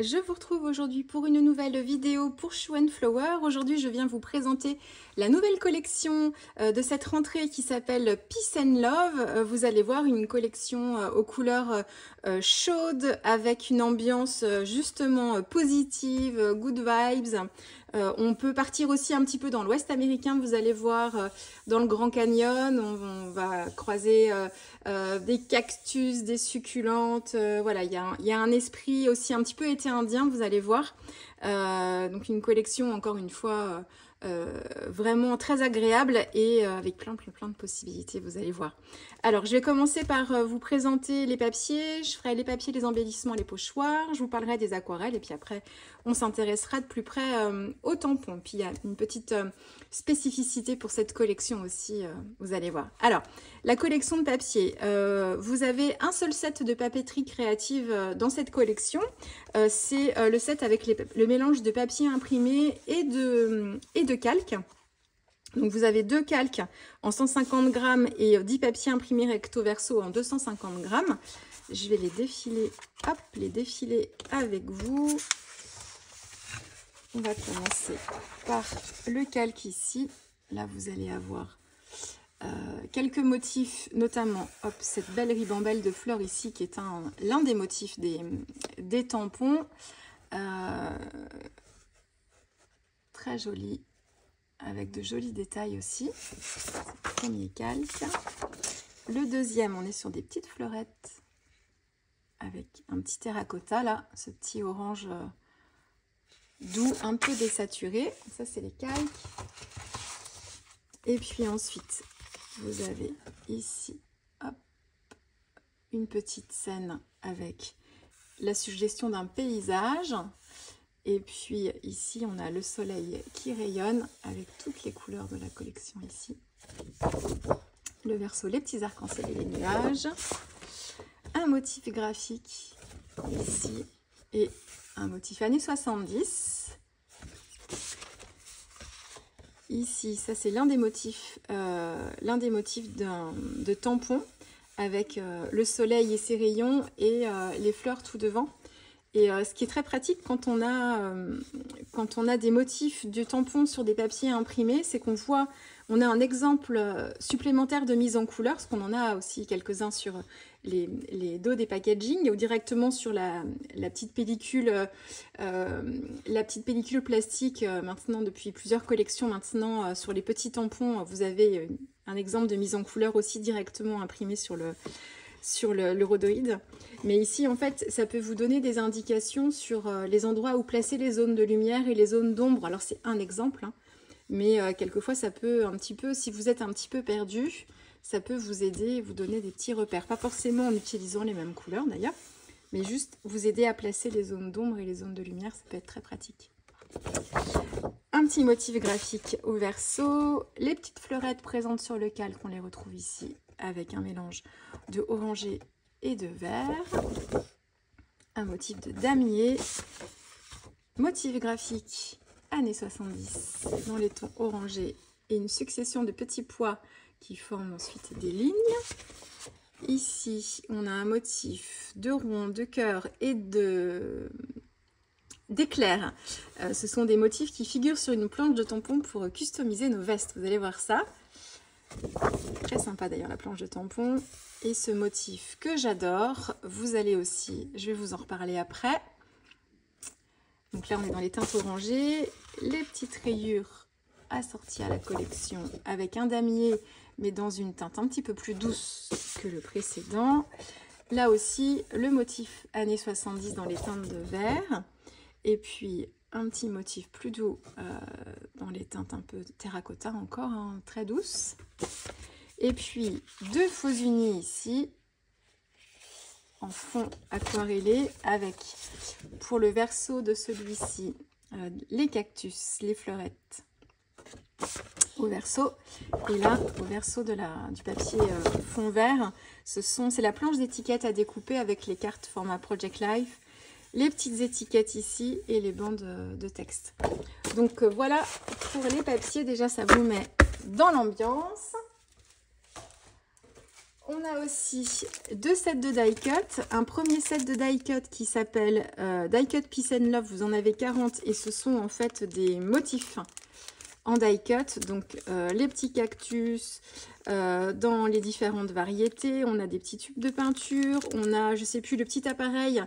je vous retrouve aujourd'hui pour une nouvelle vidéo pour Shoe & Flower. Aujourd'hui, je viens vous présenter la nouvelle collection de cette rentrée qui s'appelle Peace and Love. Vous allez voir une collection aux couleurs chaudes avec une ambiance justement positive, good vibes. On peut partir aussi un petit peu dans l'ouest américain, vous allez voir dans le Grand Canyon, on va croiser des cactus, des succulentes, voilà, il y a un esprit aussi un petit peu été indien, vous allez voir. Donc une collection encore une fois vraiment très agréable et avec plein de possibilités, vous allez voir. Alors je vais commencer par vous présenter les papiers, je ferai les papiers, les embellissements, les pochoirs, je vous parlerai des aquarelles et puis après on s'intéressera de plus près aux tampons. Puis il y a une petite spécificité pour cette collection aussi, vous allez voir. Alors la collection de papier, vous avez un seul set de papeterie créative dans cette collection, c'est le set avec le mélange de papier imprimé et de calque. Donc vous avez 2 calques en 150 grammes et 10 papiers imprimés recto verso en 250 grammes. Je vais les défiler, hop, les défiler avec vous. On va commencer par le calque ici. Là, vous allez avoir quelques motifs, notamment hop, cette belle ribambelle de fleurs ici qui est l'un des motifs des tampons. Très joli, avec de jolis détails aussi. C'est le premier calque. Le deuxième, on est sur des petites fleurettes avec un petit terracotta là, ce petit orange doux, un peu désaturé. Ça, c'est les calques. Et puis ensuite, vous avez ici hop, une petite scène avec la suggestion d'un paysage. Et puis ici, on a le soleil qui rayonne avec toutes les couleurs de la collection ici. Le verso, les petits arcs-en-ciel et les nuages. Un motif graphique ici et un motif années 70. Ici, ça c'est l'un des motifs de tampon avec le soleil et ses rayons et les fleurs tout devant. Et ce qui est très pratique quand on a des motifs de tampon sur des papiers imprimés, c'est on a un exemple supplémentaire de mise en couleur, parce qu'on en a aussi quelques-uns sur les dos des packaging ou directement sur la petite pellicule plastique maintenant depuis plusieurs collections maintenant sur les petits tampons. Vous avez un exemple de mise en couleur aussi directement imprimé sur le rhodoïde. Mais ici, en fait, ça peut vous donner des indications sur les endroits où placer les zones de lumière et les zones d'ombre. Alors, c'est un exemple, hein, mais quelquefois, ça peut un petit peu, si vous êtes un petit peu perdu, ça peut vous aider, vous donner des petits repères. Pas forcément en utilisant les mêmes couleurs, d'ailleurs, mais juste vous aider à placer les zones d'ombre et les zones de lumière. Ça peut être très pratique. Un petit motif graphique au verso. Les petites fleurettes présentes sur le calque, on les retrouve ici avec un mélange de orangé et de vert. Un motif de damier. Motif graphique années 70 dans les tons orangés et une succession de petits pois qui forment ensuite des lignes. Ici, on a un motif de rond, de cœur et d'éclairs. Ce sont des motifs qui figurent sur une planche de tampon pour customiser nos vestes. Vous allez voir ça. Très sympa d'ailleurs la planche de tampon. Et ce motif que j'adore, vous allez aussi, je vais vous en reparler après. Donc là on est dans les teintes orangées, les petites rayures assorties à la collection avec un damier mais dans une teinte un petit peu plus douce que le précédent. Là aussi le motif années 70 dans les teintes de vert et puis un petit motif plus doux dans les teintes un peu terracotta encore, hein, très douces. Et puis 2 faux unis ici en fond aquarellé avec pour le verso de celui-ci les cactus, les fleurettes au verso. Et là au verso du papier fond vert, c'est la planche d'étiquette à découper avec les cartes format Project Life, les petites étiquettes ici et les bandes de texte. Donc voilà pour les papiers, déjà ça vous met dans l'ambiance. On a aussi 2 sets de die cut. Un premier set de die cut qui s'appelle Die Cut Peace and Love. Vous en avez 40 et ce sont en fait des motifs en die cut. Donc les petits cactus dans les différentes variétés. On a des petits tubes de peinture. On a, je sais plus, le petit appareil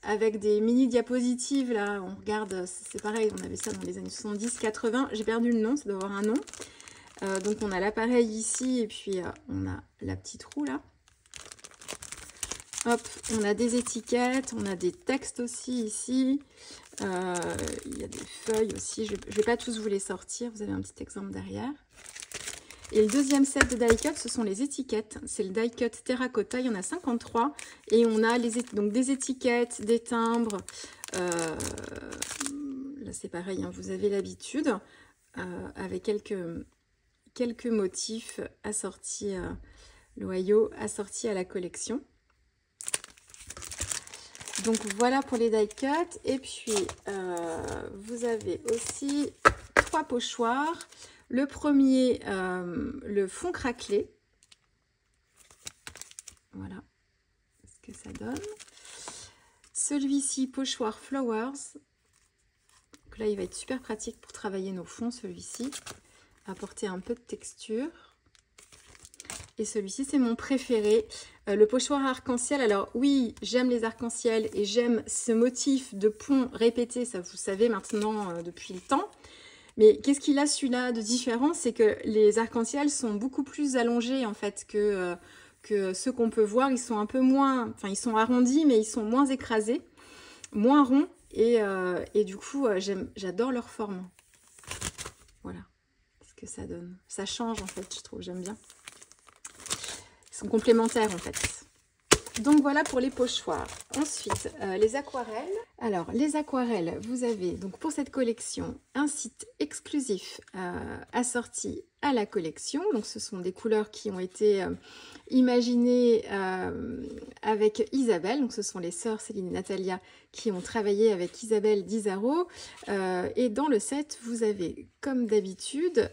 avec des mini diapositives. Là, on regarde, c'est pareil, on avait ça dans les années 70-80. J'ai perdu le nom, ça doit avoir un nom. Donc on a l'appareil ici et puis on a la petite roue là. Hop, on a des étiquettes, on a des textes aussi ici. Il y a des feuilles aussi, je ne vais pas tous vous les sortir, vous avez un petit exemple derrière. Et le deuxième set de die cut, ce sont les étiquettes. C'est le die cut terracotta, il y en a 53. Et on a donc des étiquettes, des timbres. Là c'est pareil, hein, vous avez l'habitude, avec quelques motifs assortis, loyaux, assortis à la collection. Donc voilà pour les die cut. Et puis vous avez aussi 3 pochoirs. Le premier, le fond craquelé. Voilà ce que ça donne. Celui-ci, pochoir Flowers. Donc là, il va être super pratique pour travailler nos fonds, celui-ci. Apporter un peu de texture. Et celui-ci, c'est mon préféré. Le pochoir arc-en-ciel. Alors oui, j'aime les arcs-en-ciel et j'aime ce motif de pont répété. Ça, vous savez maintenant depuis le temps. Mais qu'est-ce qu'il a celui-là de différent? C'est que les arcs-en-ciel sont beaucoup plus allongés en fait que ceux qu'on peut voir. Ils sont un peu moins, enfin ils sont arrondis, mais ils sont moins écrasés, moins ronds. Et du coup, j'adore leur forme. Voilà ce que ça donne. Ça change en fait, je trouve, j'aime bien. Ils sont complémentaires en fait. Donc voilà pour les pochoirs. Ensuite, les aquarelles. Alors, les aquarelles, vous avez donc pour cette collection un site exclusif assorti à la collection. Donc ce sont des couleurs qui ont été imaginées avec Isabelle. Donc ce sont les sœurs Céline et Natalia qui ont travaillé avec Isabelle d'Isaro. Et dans le set, vous avez comme d'habitude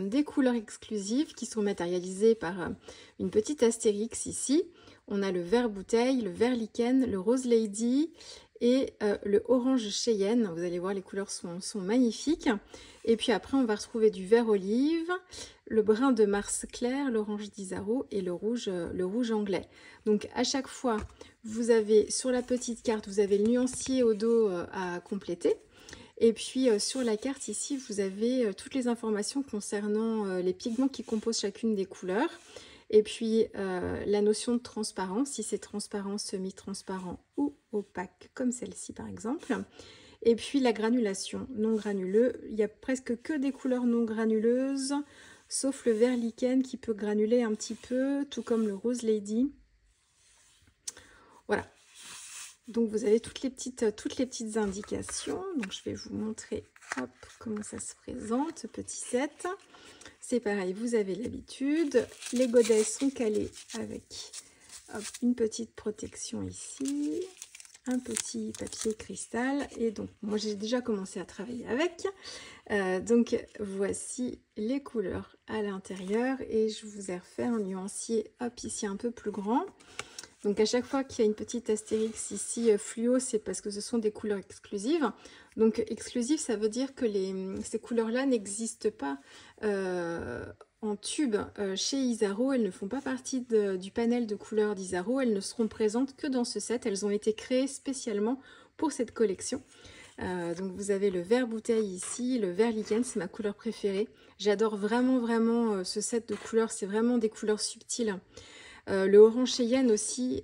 des couleurs exclusives qui sont matérialisées par une petite astérix ici. On a le vert bouteille, le vert lichen, le rose lady et le orange Cheyenne. Vous allez voir, les couleurs sont magnifiques. Et puis après, on va retrouver du vert olive, le brun de Mars clair, l'orange d'Isaro et le rouge anglais. Donc à chaque fois, vous avez sur la petite carte, vous avez le nuancier au dos à compléter. Et puis sur la carte ici, vous avez toutes les informations concernant les pigments qui composent chacune des couleurs. Et puis la notion de transparence, si c'est transparent, semi-transparent ou opaque, comme celle-ci par exemple. Et puis la granulation, non granuleux. Il n'y a presque que des couleurs non granuleuses, sauf le vert lichen qui peut granuler un petit peu, tout comme le rose lady. Voilà. Donc vous avez toutes les petites indications. Donc je vais vous montrer hop, comment ça se présente, ce petit set. C'est pareil, vous avez l'habitude. Les godets sont calés avec hop, une petite protection ici, un petit papier cristal. Et donc, moi j'ai déjà commencé à travailler avec. Donc, voici les couleurs à l'intérieur. Et je vous ai refait un nuancier, hop, ici un peu plus grand. Donc à chaque fois qu'il y a une petite astérix ici fluo, c'est parce que ce sont des couleurs exclusives. Donc exclusive, ça veut dire que ces couleurs-là n'existent pas en tube chez Isaro. Elles ne font pas partie du panel de couleurs d'Isaro. Elles ne seront présentes que dans ce set. Elles ont été créées spécialement pour cette collection. Donc vous avez le vert bouteille ici, le vert lichen, c'est ma couleur préférée. J'adore vraiment ce set de couleurs. C'est vraiment des couleurs subtiles. Le orange Cheyenne aussi,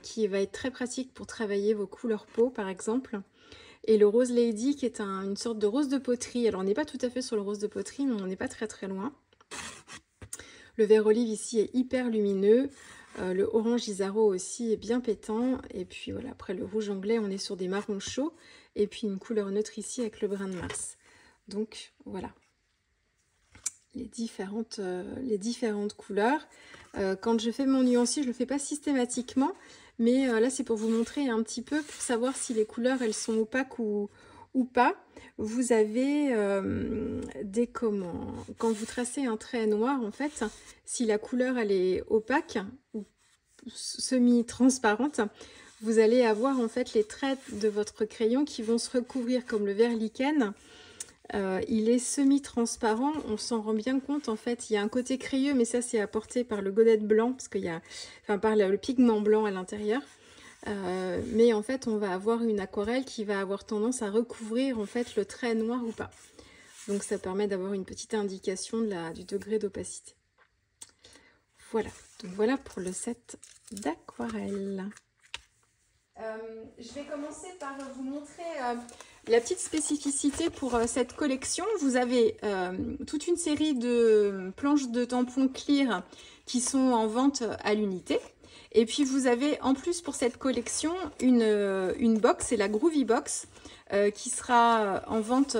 qui va être très pratique pour travailler vos couleurs peau, par exemple. Et le rose lady, qui est une sorte de rose de poterie. Alors, on n'est pas tout à fait sur le rose de poterie, mais on n'est pas très loin. Le vert olive ici est hyper lumineux. Le orange Isaro aussi est bien pétant. Et puis voilà, après le rouge anglais, on est sur des marrons chauds. Et puis une couleur neutre ici avec le brun de Mars. Donc voilà. Les différentes couleurs. Quand je fais mon nuancier, je ne le fais pas systématiquement, mais là c'est pour vous montrer un petit peu, pour savoir si les couleurs elles sont opaques ou ou pas, vous avez quand vous tracez un trait noir, en fait, si la couleur elle est opaque ou semi-transparente, vous allez avoir en fait les traits de votre crayon qui vont se recouvrir comme le verre lichen. Il est semi-transparent, on s'en rend bien compte en fait. Il y a un côté crayeux, mais ça c'est apporté par le godet blanc, parce qu'il y a, enfin par le pigment blanc à l'intérieur. Mais en fait, on va avoir une aquarelle qui va avoir tendance à recouvrir en fait le trait noir ou pas. Donc ça permet d'avoir une petite indication du degré d'opacité. Voilà, donc voilà pour le set d'aquarelle. Je vais commencer par vous montrer la petite spécificité pour cette collection. Vous avez toute une série de planches de tampons clear qui sont en vente à l'unité. Et puis vous avez en plus pour cette collection une box, c'est la Groovy Box, qui sera en vente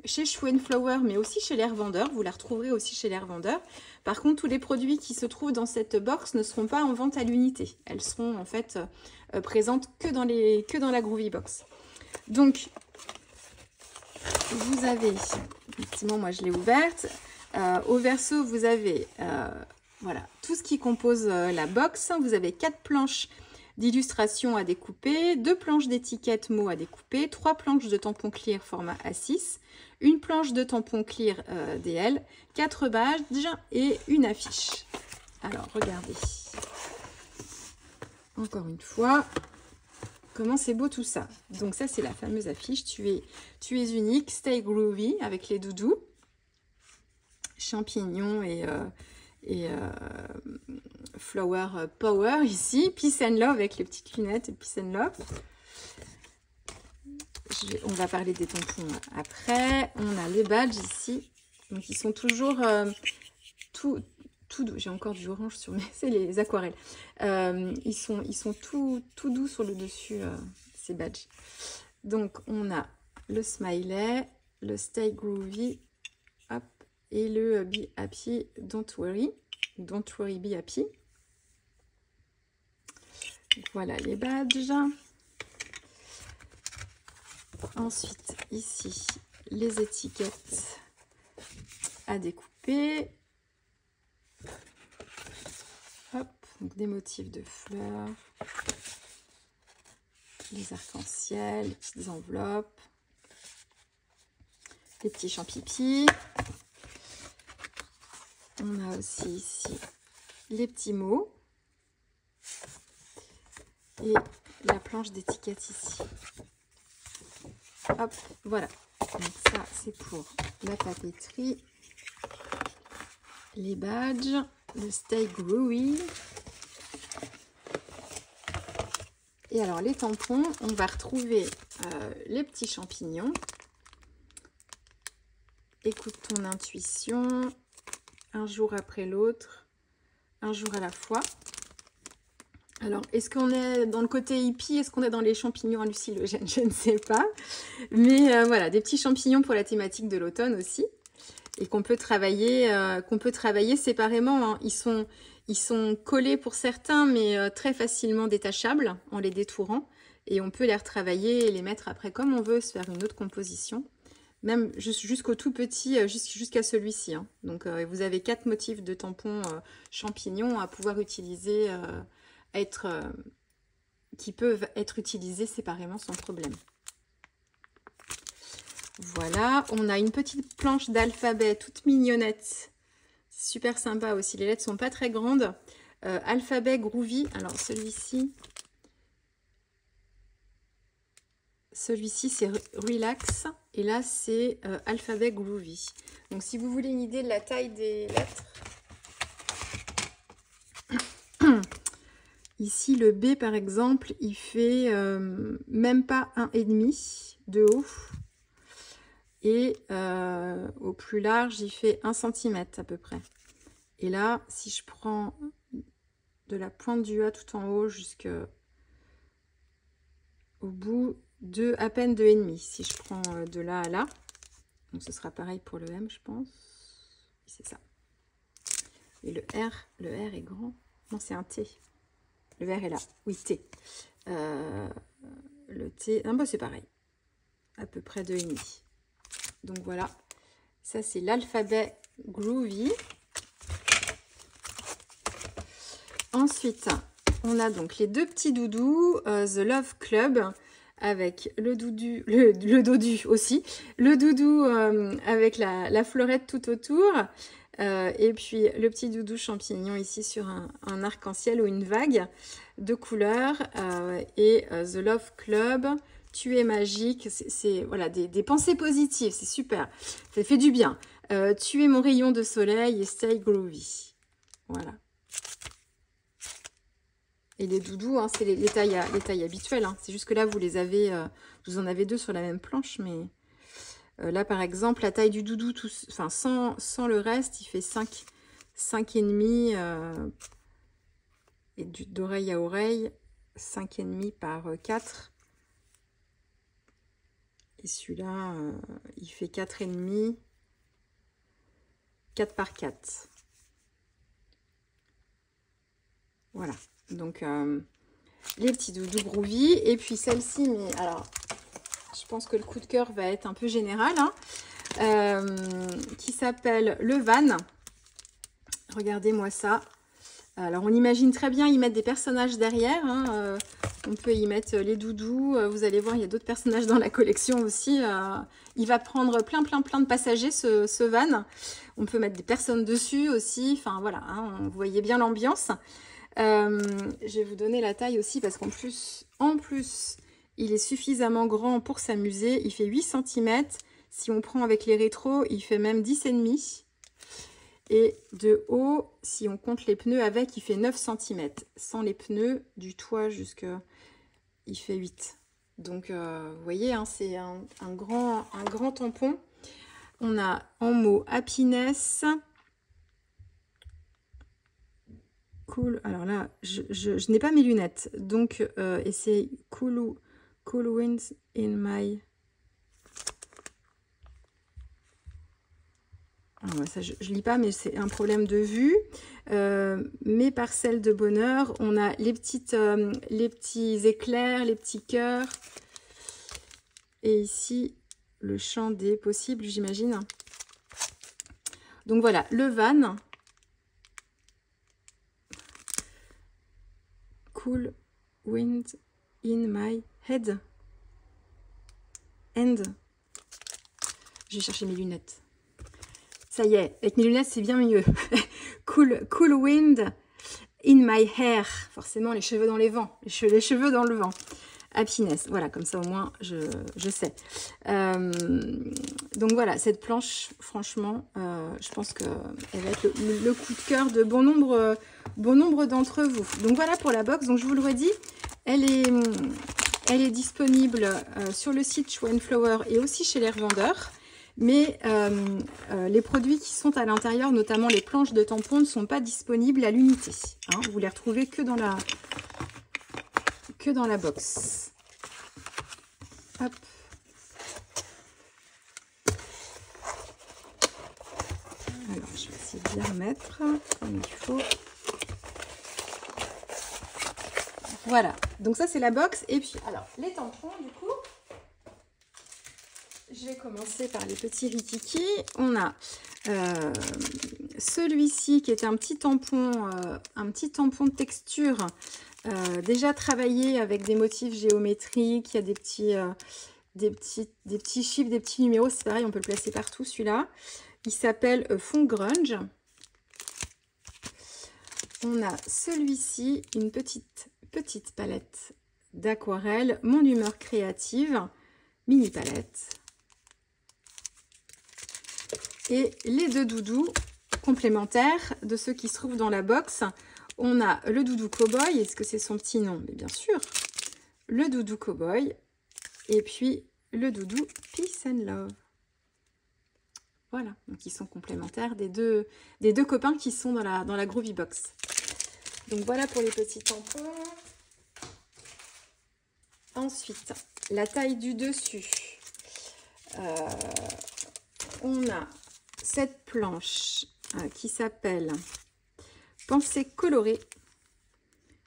chez Flower, mais aussi chez les revendeurs. Vous la retrouverez aussi chez les revendeurs. Par contre, tous les produits qui se trouvent dans cette box ne seront pas en vente à l'unité. Elles seront en fait présentes que dans la Groovy Box. Donc, vous avez, effectivement, moi je l'ai ouverte. Au verso, vous avez voilà, tout ce qui compose la box. Vous avez 4 planches d'illustration à découper, 2 planches d'étiquettes mots à découper, 3 planches de tampons clear format A6, une planche de tampons clear DL, 4 badges et une affiche. Alors, regardez. Encore une fois, comment c'est beau tout ça. Donc ça, c'est la fameuse affiche. Tu es unique, stay groovy, avec les doudous, champignons et flower power ici, peace and love avec les petites lunettes et peace and love. On va parler des tampons après. On a les badges ici, donc ils sont toujours tout doux. J'ai encore du orange sur mes, c'est les aquarelles. Ils sont tout doux sur le dessus ces badges. Donc on a le smiley, le stay groovy, hop, et le be happy, don't worry be happy. Donc, voilà les badges. Ensuite ici les étiquettes à découper. Hop, donc des motifs de fleurs, les arcs-en-ciel, les petites enveloppes, les petits champipis. On a aussi ici les petits mots et la planche d'étiquette ici. Hop, voilà. Donc ça, c'est pour la papeterie, les badges, le stay groovy. Et alors les tampons, on va retrouver les petits champignons. Écoute ton intuition, un jour après l'autre, un jour à la fois. Alors, est-ce qu'on est dans le côté hippie? Est-ce qu'on est dans les champignons hallucinogènes? Je ne sais pas. Mais voilà, des petits champignons pour la thématique de l'automne aussi. Et qu'on peut travailler séparément, hein. Ils sont collés pour certains, mais très facilement détachables en les détourant. Et on peut les retravailler et les mettre après comme on veut, se faire une autre composition. Même jusqu'au tout petit, jusqu'à celui-ci, hein. Donc, vous avez 4 motifs de tampons champignons à pouvoir utiliser, qui peuvent être utilisés séparément sans problème. Voilà, on a une petite planche d'alphabet toute mignonnette. Super sympa aussi, les lettres sont pas très grandes. Alphabet Groovy, alors celui-ci c'est Relax et là c'est Alphabet Groovy. Donc si vous voulez une idée de la taille des lettres, ici le B par exemple, il fait même pas 1,5 de haut. Et au plus large, il fait 1 cm à peu près. Et là, si je prends de la pointe du A tout en haut jusqu'au bout, à peine 2,5. Si je prends de là à là, donc ce sera pareil pour le M, je pense. C'est ça. Et le R est grand. Non, c'est un T. Le R est là. Oui, T. Le T, ah bah c'est pareil. à peu près 2,5. Donc voilà, ça c'est l'alphabet Groovy. Ensuite, on a donc les deux petits doudous, The Love Club, avec le doudou, le dodu aussi, le doudou avec la fleurette tout autour, et puis le petit doudou champignon ici sur un arc-en-ciel ou une vague de couleurs, et The Love Club, tu es magique, c'est voilà, des pensées positives, c'est super, ça fait du bien. Tu es mon rayon de soleil et stay groovy. Voilà. Et les doudous, hein, c'est les tailles habituelles. Hein. C'est juste que là, vous les avez, vous en avez deux sur la même planche. Mais là, par exemple, la taille du doudou, enfin, sans le reste, il fait 5,5. Et d'oreille à oreille, 5,5 par 4. Et celui-là, il fait 4,5. 4 par 4. Voilà. Donc, les petits doudous Groovy. Et puis celle-ci, mais alors, je pense que le coup de cœur va être un peu général, hein, qui s'appelle le Van. Regardez-moi ça. Alors, on imagine très bien y mettre des personnages derrière. Hein, on peut y mettre les doudous. Vous allez voir, il y a d'autres personnages dans la collection aussi. Il va prendre plein de passagers, ce van. On peut mettre des personnes dessus aussi. Enfin, voilà, hein, vous voyez bien l'ambiance. Je vais vous donner la taille aussi parce qu'en plus, il est suffisamment grand pour s'amuser. Il fait 8 cm. Si on prend avec les rétros, il fait même 10,5. Et de haut, si on compte les pneus avec, il fait 9 cm. Sans les pneus, du toit jusque... il fait 8. Donc, vous voyez, hein, c'est un grand tampon. On a en mots happiness... Cool, alors là, je n'ai pas mes lunettes, donc, et c'est cool winds in my... Alors, ça, je lis pas, mais c'est un problème de vue. Mes parcelles de bonheur, on a les petits éclairs, les petits cœurs. Et ici, le champ des possibles, j'imagine. Donc voilà, le van... Cool wind in my head. And. Je vais chercher mes lunettes. Ça y est, avec mes lunettes, c'est bien mieux. Cool wind in my hair. Forcément, les cheveux dans les vents. Les cheveux dans le vent. Happiness. Voilà, comme ça au moins, je sais. Donc voilà, cette planche, franchement, je pense qu'elle va être le coup de cœur de bon nombre d'entre vous. Donc voilà pour la box. Donc je vous le redis, elle est disponible sur le site Show & Flower et aussi chez les revendeurs. Mais les produits qui sont à l'intérieur, notamment les planches de tampons, ne sont pas disponibles à l'unité. Hein, vous les retrouvez que dans la box. Hop. Alors, je vais essayer de bien remettre comme il faut. Voilà. Donc ça, c'est la box. Et puis, alors, les tampons, du coup, je vais commencer par les petits Ritiki. On a celui-ci qui est un petit tampon de texture. Déjà travaillé avec des motifs géométriques, il y a des petits chiffres, des petits numéros, c'est pareil, on peut le placer partout celui-là. Il s'appelle Fond Grunge. On a celui-ci, une petite palette d'aquarelle, Mon humeur créative, mini palette. Et les deux doudous complémentaires de ceux qui se trouvent dans la box. On a le doudou cowboy, est-ce que c'est son petit nom? Mais bien sûr, le doudou cowboy, et puis le doudou peace and love. Voilà, donc ils sont complémentaires des deux copains qui sont dans la Groovy Box. Donc voilà pour les petits tampons. Ensuite, la taille du dessus. On a cette planche qui s'appelle Pensées colorées.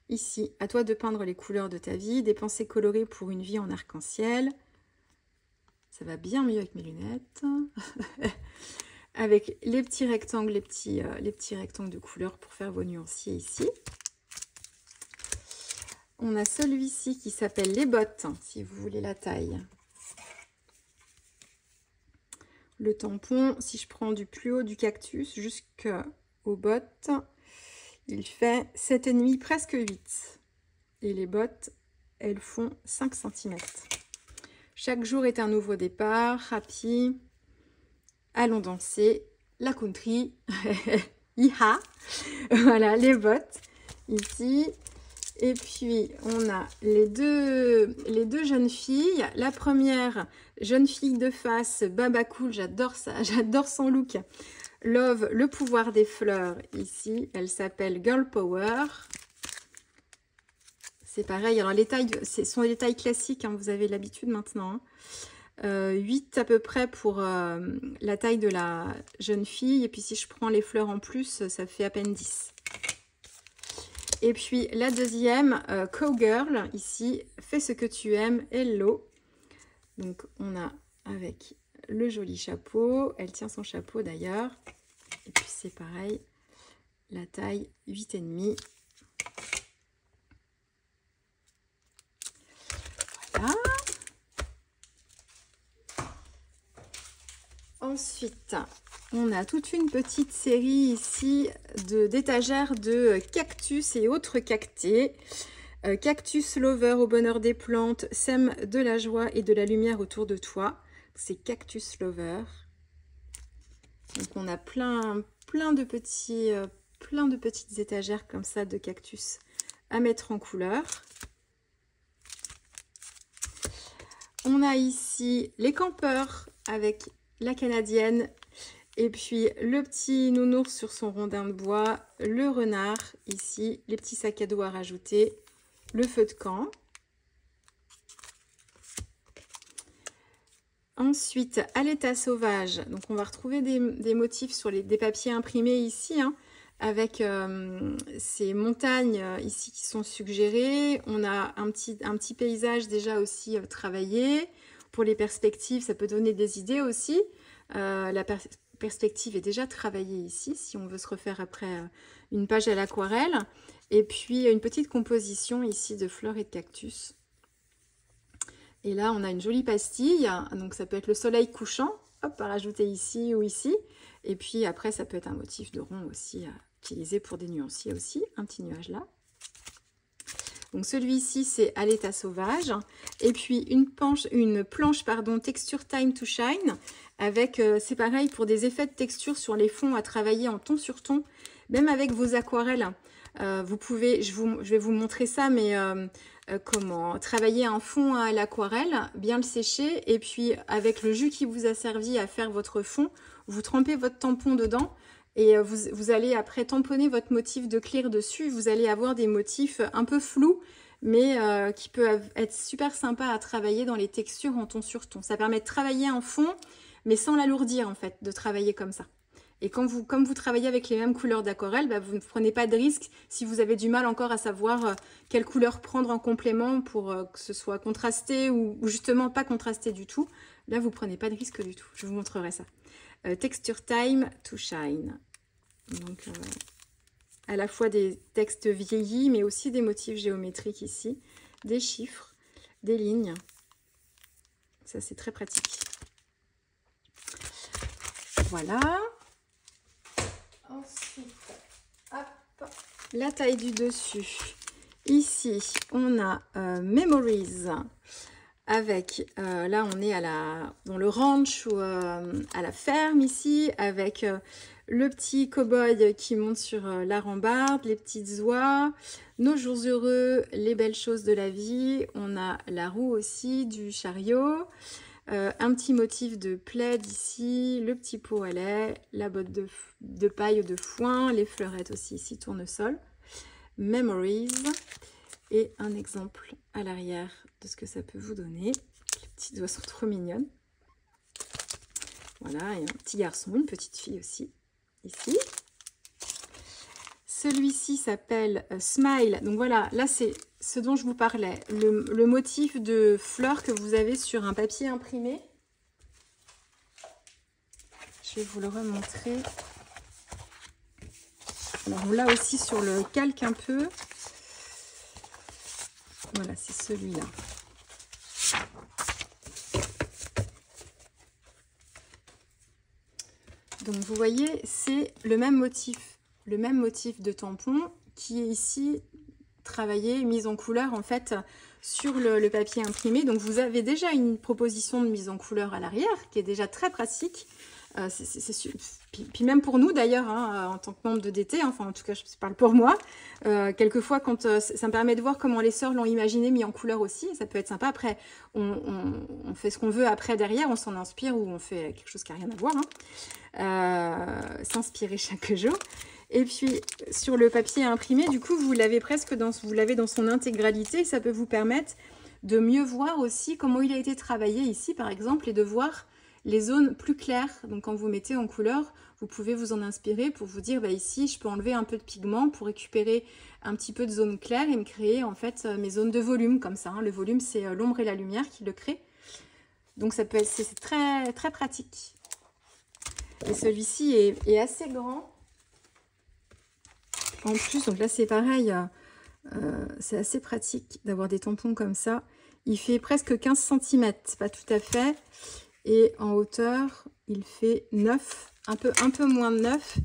Ici, à toi de peindre les couleurs de ta vie. Des pensées colorées pour une vie en arc-en-ciel. Ça va bien mieux avec mes lunettes. Avec les petits rectangles, les petits rectangles de couleur pour faire vos nuanciers ici. On a celui-ci qui s'appelle les bottes, si vous voulez la taille. Le tampon, si je prends du plus haut du cactus jusqu'aux bottes, il fait 7,5, presque 8. Et les bottes, elles font 5 cm. Chaque jour est un nouveau départ. Happy. Allons danser. La country. Iha. Voilà, les bottes. Ici. Et puis, on a les deux jeunes filles. La première, jeune fille de face, Baba Cool, j'adore ça, j'adore son look. Love, le pouvoir des fleurs, ici. Elle s'appelle Girl Power. C'est pareil, alors les tailles, ce sont des tailles classiques, hein, vous avez l'habitude maintenant. 8 à peu près pour la taille de la jeune fille. Et puis, si je prends les fleurs en plus, ça fait à peine 10. Et puis la deuxième, Cowgirl, ici, fais ce que tu aimes, hello. Donc on a avec le joli chapeau, elle tient son chapeau d'ailleurs. Et puis c'est pareil, la taille 8,5. Voilà. Ensuite, on a toute une petite série ici d'étagères de cactus et autres cactés. Cactus Lover au bonheur des plantes, sème de la joie et de la lumière autour de toi. C'est Cactus Lover. Donc on a plein de petites étagères comme ça de cactus à mettre en couleur. On a ici les campeurs avec la canadienne. Et puis le petit nounours sur son rondin de bois, le renard ici, les petits sacs à dos à rajouter, le feu de camp. Ensuite, à l'état sauvage, donc on va retrouver des motifs sur des papiers imprimés ici, hein, avec ces montagnes ici qui sont suggérées. On a un petit paysage déjà aussi travaillé. Pour les perspectives, ça peut donner des idées aussi. La perspective est déjà travaillée ici, si on veut se refaire après une page à l'aquarelle. Et puis une petite composition ici de fleurs et de cactus. Et là, on a une jolie pastille, donc ça peut être le soleil couchant, hop, à rajouter ici ou ici. Et puis après, ça peut être un motif de rond aussi, à utiliser pour des nuanciers aussi, un petit nuage là. Donc celui-ci, c'est à l'état sauvage. Et puis une planche, Texture Time to Shine, avec, c'est pareil, pour des effets de texture sur les fonds à travailler en ton sur ton, même avec vos aquarelles. Vous pouvez, je vais vous montrer ça, mais comment travailler un fond à l'aquarelle, bien le sécher, et puis avec le jus qui vous a servi à faire votre fond, vous trempez votre tampon dedans, et vous allez après tamponner votre motif de clear dessus. Vous allez avoir des motifs un peu flous, mais qui peuvent être super sympa à travailler dans les textures en ton sur ton. Ça permet de travailler un fond, mais sans l'alourdir en fait, de travailler comme ça. Et comme vous travaillez avec les mêmes couleurs d'aquarelle, bah, vous ne prenez pas de risque si vous avez du mal encore à savoir quelle couleur prendre en complément pour que ce soit contrasté ou justement pas contrasté du tout. Là, vous ne prenez pas de risque du tout. Je vous montrerai ça. Texture Time to Shine. Donc, à la fois des textes vieillis, mais aussi des motifs géométriques ici, des chiffres, des lignes. Ça, c'est très pratique. Voilà. Ensuite, hop, la taille du dessus. Ici, on a Memories avec, là on est dans le ranch ou à la ferme ici, avec le petit cow-boy qui monte sur la rambarde, les petites oies, nos jours heureux, les belles choses de la vie. On a la roue aussi du chariot. Un petit motif de plaid ici, le petit pot à lait, la botte de paille de foin, les fleurettes aussi ici, tournesol, Memories, et un exemple à l'arrière de ce que ça peut vous donner. Les petites oies sont trop mignonnes. Voilà, et un petit garçon, une petite fille aussi, ici. Celui-ci s'appelle Smile. Donc voilà, là c'est ce dont je vous parlais. Le motif de fleurs que vous avez sur un papier imprimé. je vais vous le remontrer. Alors, on l'a aussi sur le calque un peu. Voilà, c'est celui-là. Donc, vous voyez, c'est le même motif de tampon qui est ici travaillé, mise en couleur en fait sur le papier imprimé. Donc, vous avez déjà une proposition de mise en couleur à l'arrière qui est déjà très pratique. Puis même pour nous d'ailleurs, hein, en tant que membre de DT, enfin en tout cas je parle pour moi, quelquefois quand ça me permet de voir comment les sœurs l'ont imaginé mis en couleur aussi, ça peut être sympa. Après on fait ce qu'on veut après derrière, on s'en inspire ou on fait quelque chose qui n'a rien à voir, hein. S'inspirer chaque jour. Et puis sur le papier imprimé, du coup vous l'avez presque dans son intégralité, ça peut vous permettre de mieux voir aussi comment il a été travaillé ici par exemple et de voir les zones plus claires. Donc quand vous mettez en couleur, vous pouvez vous en inspirer pour vous dire, bah ici je peux enlever un peu de pigment pour récupérer un petit peu de zone claire et me créer en fait mes zones de volume comme ça, hein. Le volume c'est l'ombre et la lumière qui le créent. Donc ça peut être, c'est très très pratique. Et celui-ci est assez grand. En plus, donc là c'est pareil, c'est assez pratique d'avoir des tampons comme ça. Il fait presque 15 cm, pas tout à fait. Et en hauteur, il fait 9, un peu moins de 9.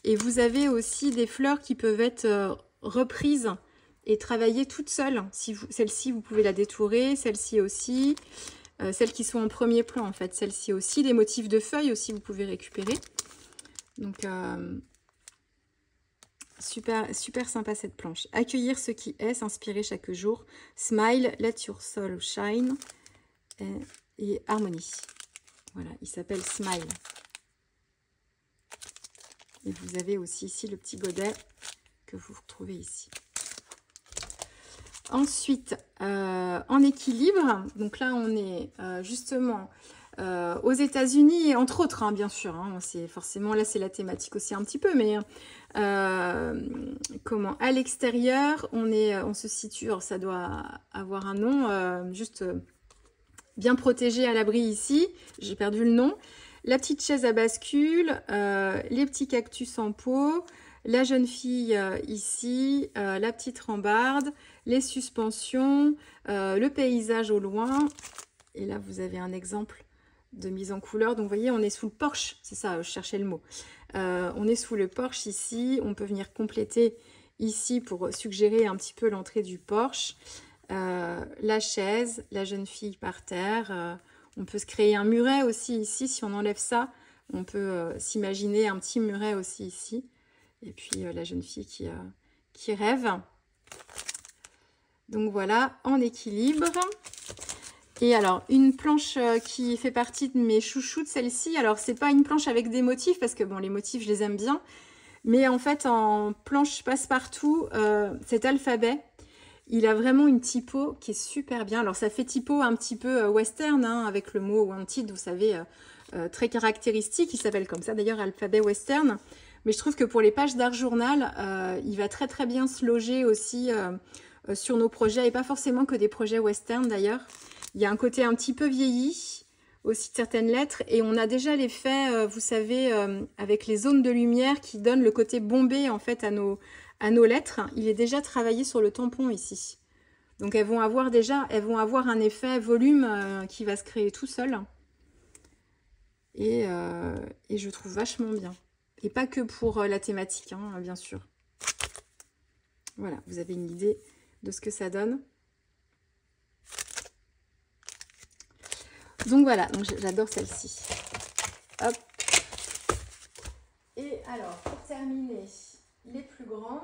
Et vous avez aussi des fleurs qui peuvent être reprises et travaillées toutes seules. Celle-ci, vous pouvez la détourer, celle-ci aussi. Celles qui sont en premier plan, en fait. Celle-ci aussi. Les motifs de feuilles aussi, vous pouvez récupérer. Donc, super sympa cette planche. Accueillir ce qui est, s'inspirer chaque jour. Smile, let your soul shine. Et harmonie. Voilà, il s'appelle Smile. Et vous avez aussi ici le petit godet que vous retrouvez ici. Ensuite, en équilibre, donc là on est justement aux États-Unis, entre autres, hein, bien sûr. Hein, c'est forcément, là c'est la thématique aussi un petit peu, mais comment à l'extérieur, on se situe, alors ça doit avoir un nom, juste... bien protégé à l'abri ici, j'ai perdu le nom. La petite chaise à bascule, les petits cactus en pot, la jeune fille ici, la petite rambarde, les suspensions, le paysage au loin. Et là, vous avez un exemple de mise en couleur. Donc, vous voyez, on est sous le porche. C'est ça, je cherchais le mot. On est sous le porche ici. On peut venir compléter ici pour suggérer un petit peu l'entrée du porche. La chaise, la jeune fille par terre, on peut se créer un muret aussi ici, si on enlève ça, on peut s'imaginer un petit muret aussi ici, et puis la jeune fille qui rêve. Donc voilà, en équilibre. Et alors, une planche qui fait partie de mes chouchous de celle-ci, alors c'est pas une planche avec des motifs, parce que bon, les motifs, je les aime bien, mais en fait, en planche passe-partout, cet alphabet, il a vraiment une typo qui est super bien. Alors, ça fait typo un petit peu western, hein, avec le mot wanted, vous savez, très caractéristique. Il s'appelle comme ça, d'ailleurs, alphabet western. Mais je trouve que pour les pages d'art journal, il va très, très bien se loger aussi sur nos projets. Et pas forcément que des projets western, d'ailleurs. Il y a un côté un petit peu vieilli aussi de certaines lettres. Et on a déjà l'effet, vous savez, avec les zones de lumière qui donnent le côté bombé, en fait, à nos lettres. Il est déjà travaillé sur le tampon ici. Donc elles vont avoir un effet volume qui va se créer tout seul. Et je trouve vachement bien. Et pas que pour la thématique, hein, bien sûr. Voilà, vous avez une idée de ce que ça donne. Donc voilà, donc j'adore celle-ci. Hop. Et alors, pour terminer... les plus grandes.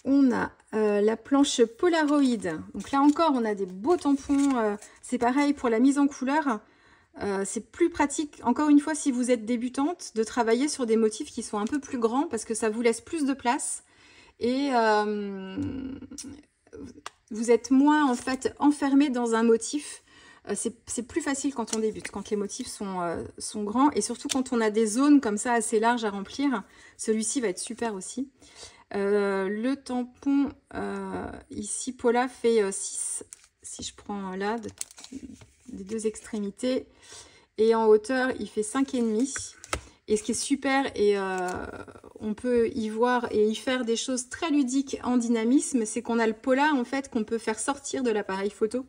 On a la planche Polaroid. Donc là encore, on a des beaux tampons. C'est pareil pour la mise en couleur. C'est plus pratique, encore une fois, si vous êtes débutante, de travailler sur des motifs qui sont un peu plus grands parce que ça vous laisse plus de place. Et vous êtes moins, en fait, enfermé dans un motif. C'est plus facile quand on débute, quand les motifs sont grands et surtout quand on a des zones comme ça assez larges à remplir. Celui-ci va être super aussi. Le tampon ici, Paula fait 6, si je prends là, des deux extrémités. Et en hauteur, il fait 5,5. Et ce qui est super, et on peut y voir et y faire des choses très ludiques en dynamisme, c'est qu'on a le pola en fait qu'on peut faire sortir de l'appareil photo.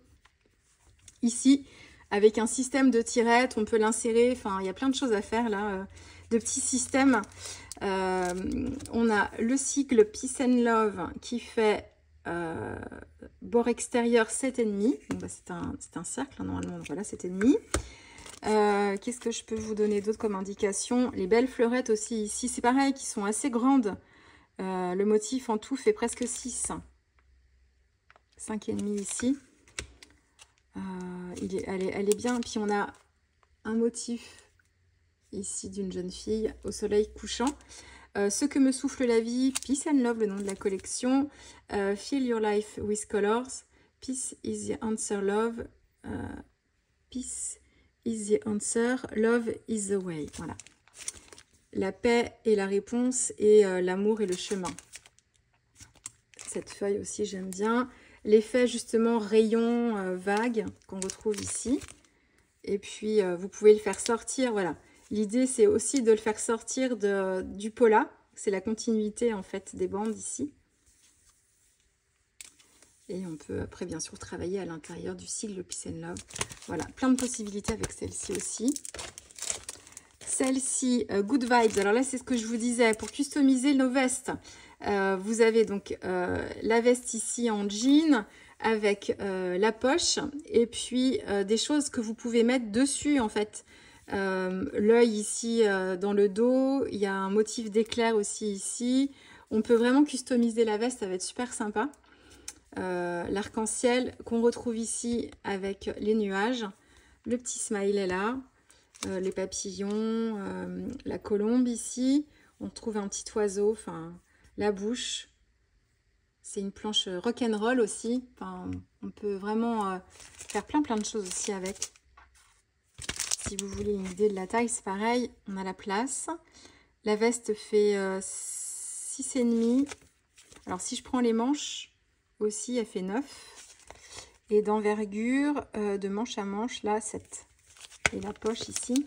Ici, avec un système de tirettes, on peut l'insérer, enfin il y a plein de choses à faire là, de petits systèmes. On a le sigle Peace and Love qui fait bord extérieur 7,5. Bon, bah, c'est un cercle, hein, normalement, voilà 7,5. Qu'est-ce que je peux vous donner d'autre comme indication? Les belles fleurettes aussi ici, c'est pareil, qui sont assez grandes. Le motif en tout fait presque 6. 5,5 ici. Elle est bien. Puis on a un motif ici d'une jeune fille au soleil couchant. Ce que me souffle la vie, Peace and Love, le nom de la collection. Feel your life with colors. Peace is the answer, love. Peace is the answer, love is the way. Voilà. La paix est la réponse et l'amour est le chemin. Cette feuille aussi, j'aime bien. L'effet justement rayon vague qu'on retrouve ici. Et puis, vous pouvez le faire sortir. Voilà. L'idée, c'est aussi de le faire sortir du pola. C'est la continuité en fait des bandes ici. Et on peut après bien sûr travailler à l'intérieur du sigle Peace and Love. Voilà, plein de possibilités avec celle-ci aussi. Celle-ci, Good Vibes. Alors là, c'est ce que je vous disais. Pour customiser nos vestes, vous avez donc la veste ici en jean avec la poche. Et puis des choses que vous pouvez mettre dessus en fait. L'œil ici dans le dos. Il y a un motif d'éclair aussi ici. On peut vraiment customiser la veste, ça va être super sympa. L'arc-en-ciel qu'on retrouve ici avec les nuages, le petit smiley là, les papillons, la colombe ici, on trouve un petit oiseau, enfin la bouche, c'est une planche rock'n'roll aussi, enfin, on peut vraiment faire plein de choses aussi avec. Si vous voulez une idée de la taille, c'est pareil, on a la place, la veste fait 6,5, alors si je prends les manches aussi, elle fait 9. Et d'envergure, de manche à manche, là, 7. Et la poche ici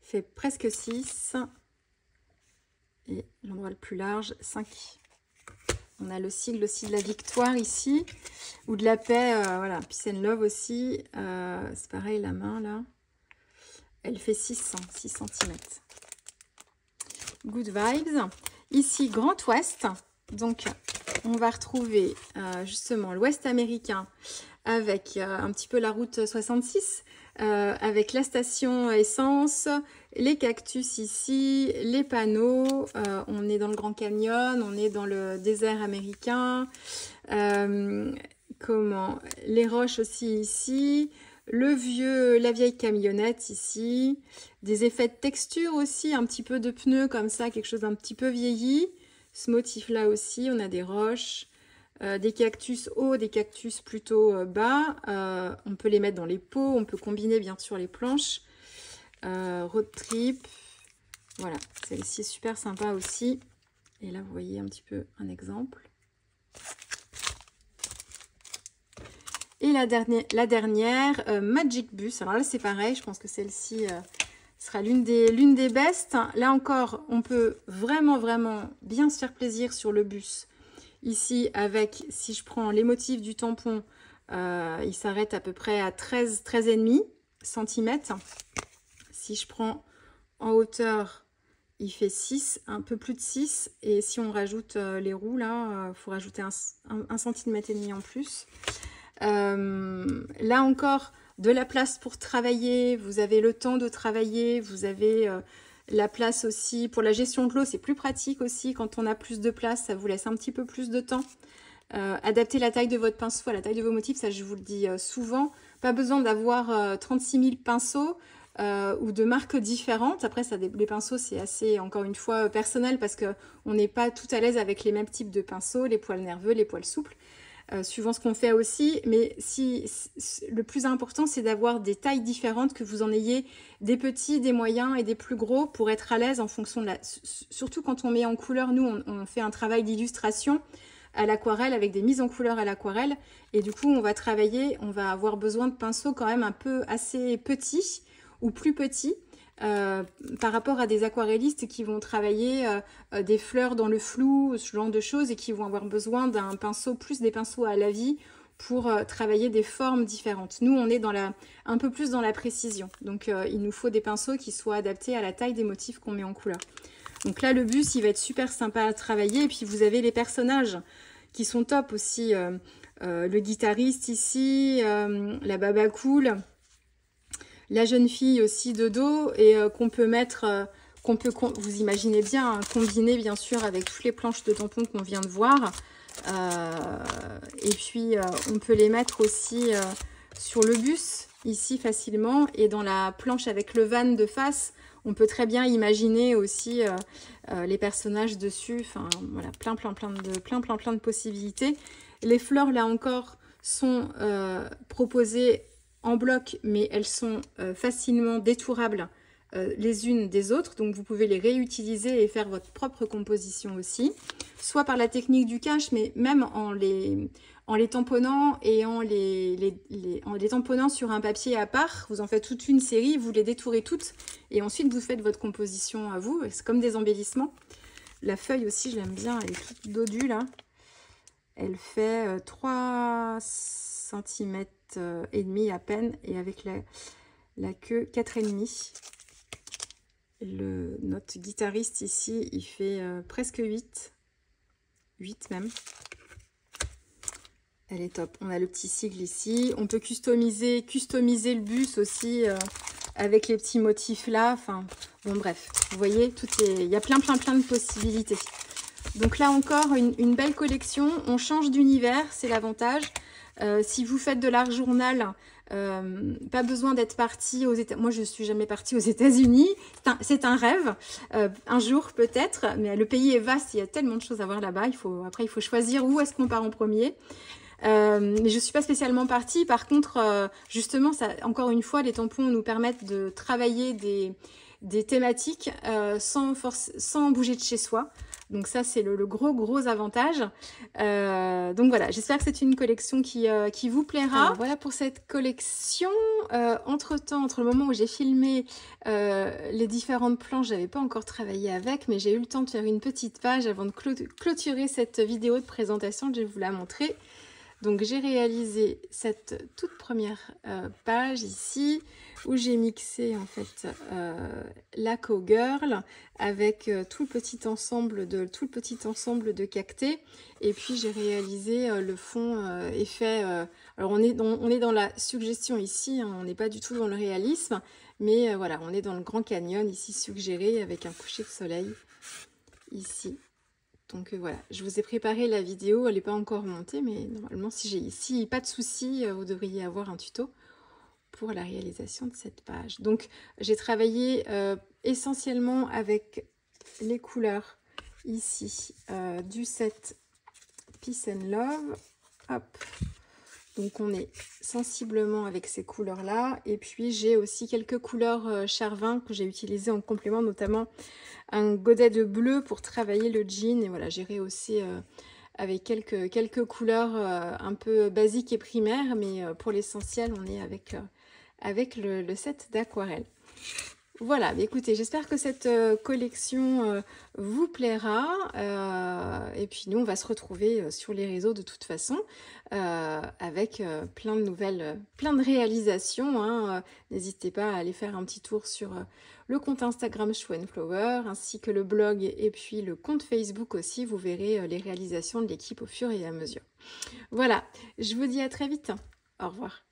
fait presque 6. Et l'endroit le plus large, 5. On a le sigle aussi de la victoire ici, ou de la paix, voilà, Peace and Love aussi. C'est pareil, la main, là. Elle fait 6 cm. Good Vibes. Ici, Grand Ouest. Donc, on va retrouver justement l'Ouest américain avec un petit peu la route 66, avec la station essence, les cactus ici, les panneaux, on est dans le Grand Canyon, on est dans le désert américain, les roches aussi ici, la vieille camionnette ici, des effets de texture aussi, un petit peu de pneus comme ça, quelque chose d'un petit peu vieilli. Ce motif-là aussi, on a des roches, des cactus hauts, des cactus plutôt bas. On peut les mettre dans les pots, on peut combiner bien sûr les planches. Road trip, voilà, celle-ci est super sympa aussi. Et là, vous voyez un petit peu un exemple. Et la dernière Magic Bus. Alors là, c'est pareil, je pense que celle-ci sera l'une des bestes. Là encore, on peut vraiment bien se faire plaisir sur le bus. Ici, avec, si je prends les motifs du tampon, il s'arrête à peu près à 13,5 cm. Si je prends en hauteur, il fait 6, un peu plus de 6. Et si on rajoute les roues, là, il faut rajouter 1,5 cm en plus. Là encore, de la place pour travailler, vous avez le temps de travailler, vous avez la place aussi pour la gestion de l'eau, c'est plus pratique aussi quand on a plus de place, ça vous laisse un petit peu plus de temps. Adapter la taille de votre pinceau à la taille de vos motifs, ça je vous le dis souvent, pas besoin d'avoir 36 000 pinceaux ou de marques différentes. Après, les pinceaux, c'est assez, encore une fois, personnel parce qu'on n'est pas tout à l'aise avec les mêmes types de pinceaux, les poils nerveux, les poils souples. Suivant ce qu'on fait aussi, mais le plus important c'est d'avoir des tailles différentes, que vous en ayez des petits, des moyens et des plus gros pour être à l'aise en fonction de surtout quand on met en couleur, nous on fait un travail d'illustration, à l'aquarelle, avec des mises en couleur à l'aquarelle. Et du coup, on va travailler, on va avoir besoin de pinceaux quand même un peu assez petits ou plus petits. Par rapport à des aquarellistes qui vont travailler des fleurs dans le flou, ce genre de choses, et qui vont avoir besoin d'un pinceau, plus des pinceaux à la vie, pour travailler des formes différentes. Nous, on est dans un peu plus dans la précision. Donc, il nous faut des pinceaux qui soient adaptés à la taille des motifs qu'on met en couleur. Donc là, le bus, il va être super sympa à travailler. Et puis, vous avez les personnages qui sont top aussi. Le guitariste ici, la baba cool, la jeune fille aussi de dos, et qu'on peut mettre, vous imaginez bien, hein, combiner bien sûr avec toutes les planches de tampons qu'on vient de voir. Et puis on peut les mettre aussi sur le bus ici facilement, et dans la planche avec le van de face, on peut très bien imaginer aussi les personnages dessus. Enfin voilà, plein de possibilités. Les fleurs là encore sont proposées en bloc, mais elles sont facilement détourables les unes des autres, donc vous pouvez les réutiliser et faire votre propre composition aussi, soit par la technique du cache, mais même en les tamponnant et en les tamponnant sur un papier à part. Vous en faites toute une série, vous les détourez toutes et ensuite vous faites votre composition à vous. C'est comme des embellissements. La feuille aussi, je l'aime bien, elle est toute dodue là. Elle fait 3 cm et demi à peine, et avec la queue 4,5. Notre guitariste ici, il fait presque 8 même. Elle est top. On a le petit sigle ici. On peut customiser le bus aussi avec les petits motifs là. Enfin, bon bref, vous voyez, il y a plein de possibilités. Donc là encore, une belle collection. On change d'univers, c'est l'avantage. Si vous faites de l'art journal, pas besoin d'être parti aux États-Unis. Moi, je suis jamais partie aux États-Unis. C'est un rêve, un jour peut-être. Mais le pays est vaste, il y a tellement de choses à voir là-bas. Après, il faut choisir où est-ce qu'on part en premier. Mais je suis pas spécialement partie. Par contre, justement, encore une fois, les tampons nous permettent de travailler des thématiques sans bouger de chez soi. Donc ça, c'est le gros avantage. Donc voilà, j'espère que c'est une collection qui vous plaira. Alors, voilà pour cette collection. Entre-temps, entre le moment où j'ai filmé les différentes planches, j'avais pas encore travaillé avec, mais j'ai eu le temps de faire une petite page avant de clôturer cette vidéo de présentation. Je vais vous la montrer. Donc j'ai réalisé cette toute première page ici, où j'ai mixé en fait la Cowgirl avec tout le petit ensemble de cactés, et puis j'ai réalisé le fond effet. Alors on est dans la suggestion ici, hein, on n'est pas du tout dans le réalisme, mais voilà, on est dans le Grand Canyon ici suggéré avec un coucher de soleil ici. Donc voilà, je vous ai préparé la vidéo, elle n'est pas encore montée, mais normalement, si pas de souci, vous devriez avoir un tuto pour la réalisation de cette page. Donc j'ai travaillé essentiellement avec les couleurs ici du set Peace and Love. Hop. Donc on est sensiblement avec ces couleurs-là. Et puis j'ai aussi quelques couleurs Charvin que j'ai utilisées en complément, notamment un godet de bleu pour travailler le jean. Et voilà, j'ai rehaussé avec quelques couleurs un peu basiques et primaires. Mais pour l'essentiel, on est avec le set d'aquarelle. Voilà, écoutez, j'espère que cette collection vous plaira. Et puis nous, on va se retrouver sur les réseaux de toute façon avec plein de réalisations. Hein. N'hésitez pas à aller faire un petit tour sur le compte Instagram Chou & Flower, ainsi que le blog et puis le compte Facebook aussi. Vous verrez les réalisations de l'équipe au fur et à mesure. Voilà, je vous dis à très vite. Au revoir.